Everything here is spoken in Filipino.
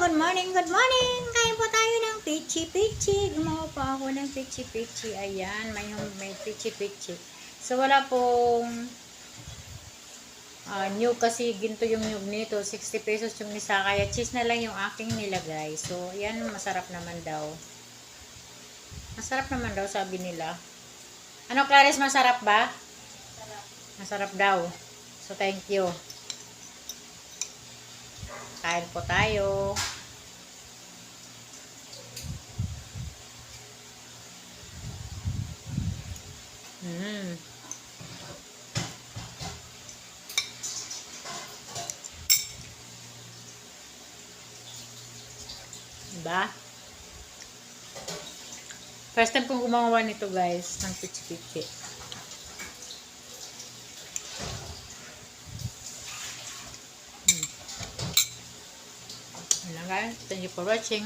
good morning, good morning! Kain po tayo ng pichi-pichi. Gumawa pa ako ng pichi-pichi. Ayan, may pichi-pichi. So, wala pong new kasi ginto yung nyug nito. 60 pesos yung isa. Kaya cheese na lang yung aking nilagay. So, ayan, masarap naman daw. Masarap naman daw, sabi nila. Ano, Clarice, masarap ba? Masarap daw. So, thank you. Kain po tayo. Diba? First time kong gumawa nito, guys, ng pichi-pichi. Guys, thank you for watching.